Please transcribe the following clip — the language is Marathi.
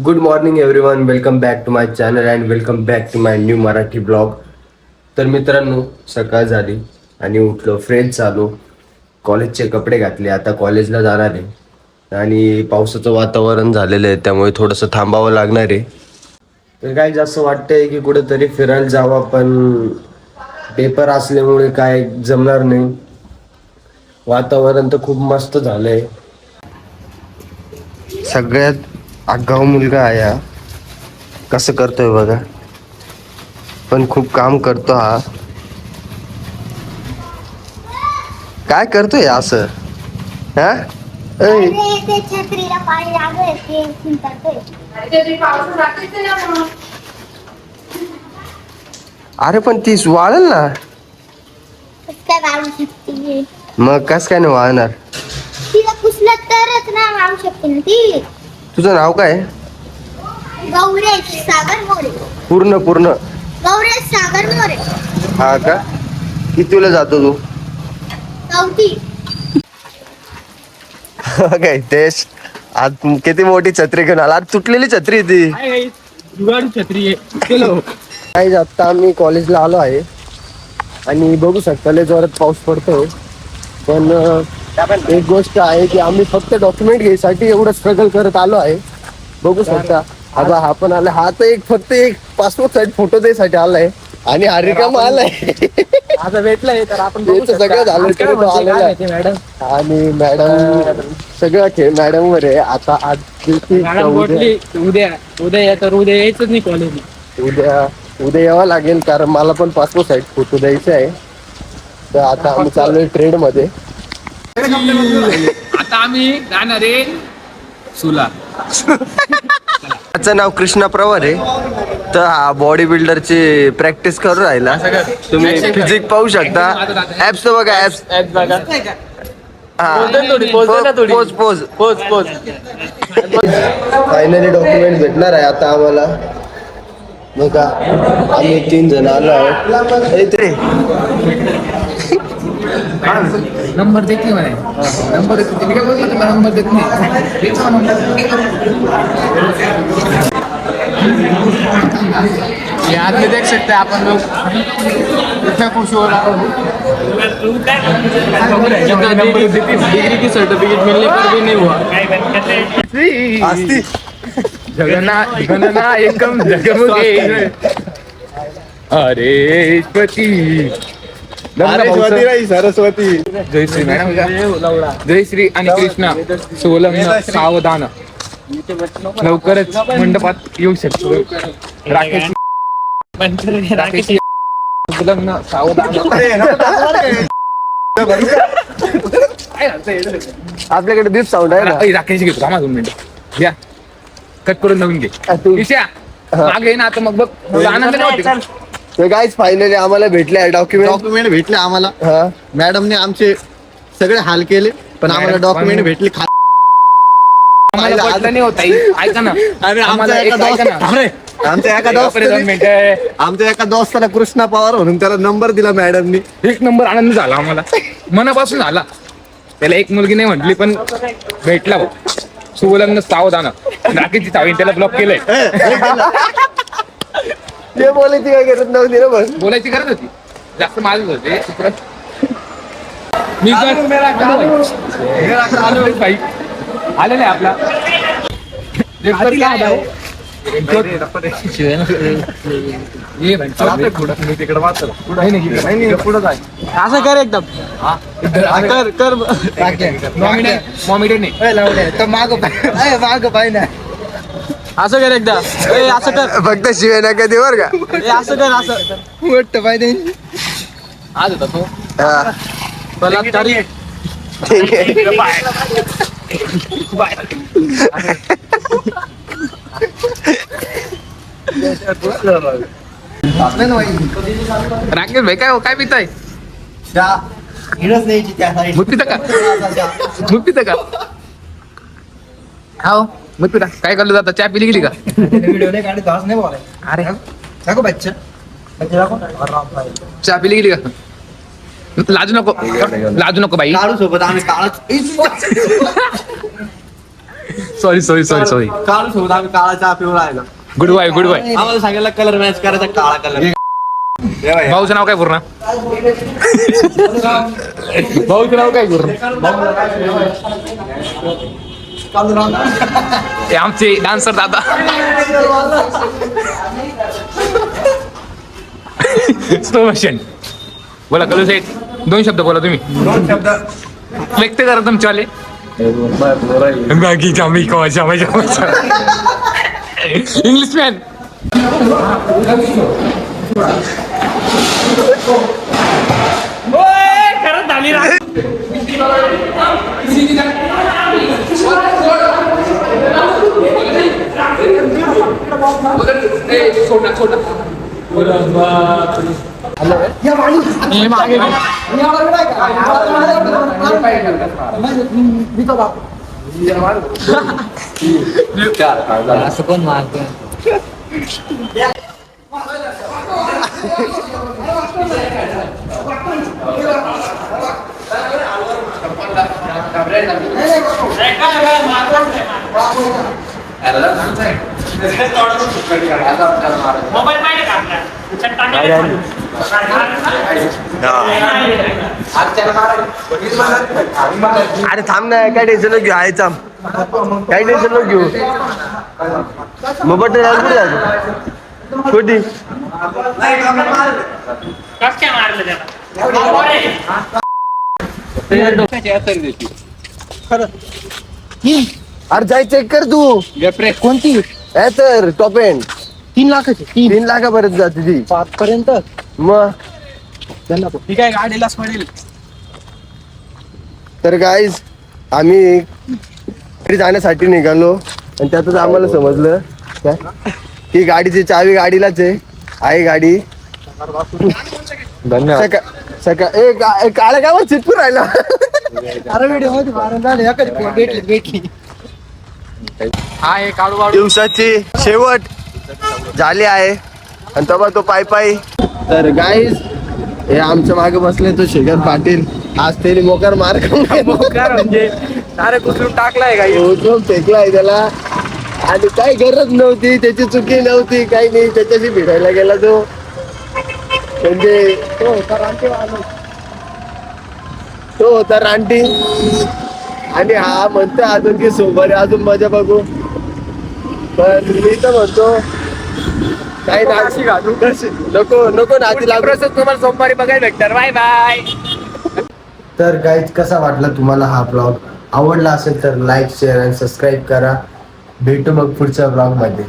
Good morning everyone, welcome back to my channel and welcome back to my new Marathi blog. तर मित्रांनो, सकाळ झाली आणि उठलो, फ्रेश झालो, कॉलेजचे कपडे घातले, आता कॉलेजला जाणार आहे आणि पावसाचं वातावरण झालेलं आहे त्यामुळे थोडंसं थांबावं लागणार आहे. तर काय जास्त वाटतंय की कुठेतरी फिरायला जावं, पण पेपर असल्यामुळे काय जमणार नाही. वातावरण तर खूप मस्त झालंय. सगळ्यात आगाऊ मुलगा आहे हा. कसं करतोय बघा, पण खूप काम करतो हा. काय करतोय असं हा? ऐ, ते छत्रीला पाणी लागले ते चिंतातोय. अरे पण ती वाळेल ना. काय वाळू शकते? मग कस काय नाही वाळणार? तिला पुसलं तरच ना वाळू शकते ना ती. तुझं नाव काय? गौरेश सागर मोरे. पूर्ण पूर्ण? गौरेश सागर मोरे. हा का? कितवीला जातो तू? चौथी. काय तेच, आज किती मोठी छत्री घेऊन आला. आज तुटलेली छत्री ती. छत्री आहे. काय आता आम्ही कॉलेजला आलो आहे आणि बघू शकता लय जोरात पाऊस पडतोय. पण एक गोष्ट आहे की आम्ही फक्त डॉक्युमेंट घ्यायसाठी एवढं स्ट्रगल करत आलो आहे. बघू शकता आता हा पण आला. हा तर फक्त एक पासपोर्ट साईज फोटो द्यायसाठी आलाय आणि हा रिकामा आलाय. आता भेटलंय तर आपण सगळं झालं तरी तो आलेला आहे. मॅडम आणि मॅडम सगळं खेळ मॅडम वर आहे. आता आज मॅडम बोलली उद्या या तर उद्या यायचंच नाही कॉलेजला. उद्या यावं लागेल, कारण मला पण पासपोर्ट साईज फोटो द्यायचा आहे. तर आता आम्ही चाललोय ट्रेड मध्ये. आता आम्ही जाणार आहे सुला. त्याचं नाव कृष्णा प्रवर आहे. तर हा बॉडी बिल्डरची प्रॅक्टिस करू राहिला. तुम्ही फिजिक पाहू शकता. ऍप्स तर बघा, ऍप्स फायनली डॉक्युमेंट भेटणार आहे आता आम्हाला. बघा आम्ही 3 जण आलो आहोत. नंबर देत नाही म्हणे. नंबर देत नाही. नंबर देत नाही. यार में देख सकते हैं अपन लोग कितना खुश हो रहा है. डिग्री की सर्टिफिकेट मिलने पर भी नहीं हुआ. गणना एकम जगमुखे. अरे सरस्वती. जय श्री मॅडम. जय श्री आणि कृष्णा सोलंग सावधान. लवकरच मंडपात येऊ शकतो. राकेश सोलंग सावधान. आपल्याकडे दीप साऊंड आहे ना. राकेश घेतो का माझं मिनिट घ्या. कट करून नवीन घे. ईशा मागे ना आता मग बघ आनंद नाही वाटत. तर गाईज फायनली आम्हाला भेटले डॉक्युमेंट भेटले आम्हाला. हा मॅडमने आमचे सगळे हाल केले, पण आम्हाला डॉक्युमेंट भेटले. आम्हाला पटलं नाही होता. ऐका ना. अरे आम्हाला एक ऐका ना. आमच्या एका दोस्ताला कृष्णा पवार म्हणून त्याला नंबर दिला मॅडमनी. एक नंबर आनंद झाला आम्हाला, मनापासून झाला. त्याला एक मुलगी नाही म्हटली पण भेटला भाऊ. सुवलग्न सावधान. राकेशची चावी त्याला ब्लॉक केलंय. ते बोलायची काय गरज नव्हती ना. बस बोलायची गरज होती. जास्त माझच होते. मी भाई आलेला आहे आपला. असं कर एकदम. कर माग पाय ना. असं कर एकदा. असं कर फक्त शिवाय नका दे बर का. असं कर. असं मोठ पाय आज होता तो हा, बलात्कारी. ठीक आहे. राकेश भाई काय पिताय? मग पिता का? मग पिता का? हो मग पिता. काय करलं जातं? चहा पिली गेली का? अरे चहा पिली गेली का? लाजू नको. लाजू नको बाई. काळू सोबत आम्ही काळच सॉरी काल सोबत आम्ही काळा चहा पिऊन राहिलो. गुड बाय आम्हाला सांगायला कलर मॅच करायचा काळा कलर. भाऊचं नाव काय पूर्ण भाऊचं नाव काय पूर्ण ते आमचे डान्सर दादा स्लो मोशन बोला कलू सेट 2 शब्द बोला तुम्ही व्यक्त करा तुमच्यावाले बाकी जामी इंग्लिश मॅन असं कोण मारतो. अरे थांब ना काय टेन्शन घेऊ आहे थांब काय टेन्शन नको घेऊ मग बटन कुठे जायचं कुठे अरे जाय चेक कर तू कोणती आहे तर टॉप एंड 3 लाखाची 3 लाखापर्यंत जाते ती 5 पर्यंत. मग ठीक आहे गाडीलाच पडेल. तर गाईज आम्ही घरी जाण्यासाठी निघालो आणि त्यातच आम्हाला समजलं काय की गाडीची चावी गाडीलाच आहे गाडी धन्यवाद काळ्या गावात चिटकून राहिला अरे व्हिडिओ मध्ये मारून झाले भेटली. हा हे काढू काढू दिवसाची शेवट झाली आहे आणि तेव्हा तो पायी तर गाईज हे आमच्या मागे बसले तो शेखर पाटील आज त्याने मोकार मार खाऊन म्हणजे अरे कुठून टाकलाय का उचलून फेकलाय त्याला आणि काही गरज नव्हती त्याची चुकी नव्हती काही नाही त्याच्याशी भिडायला गेला तो म्हणजे तो होता रानटी आणि हा म्हणतो अजून की सोमवारी अजून मजा बघू पण मी तर म्हणतो काही नाशी घालू नको नादी लागू तुम्हाला सोमवारी बघायला भेटणार बाय बाय तर गाईज कसा वाटला तुम्हाला हा ब्लॉग आवडला असेल तर लाईक शेअर आणि सबस्क्राईब करा भेटू मग पुढच्या ब्लॉग मध्ये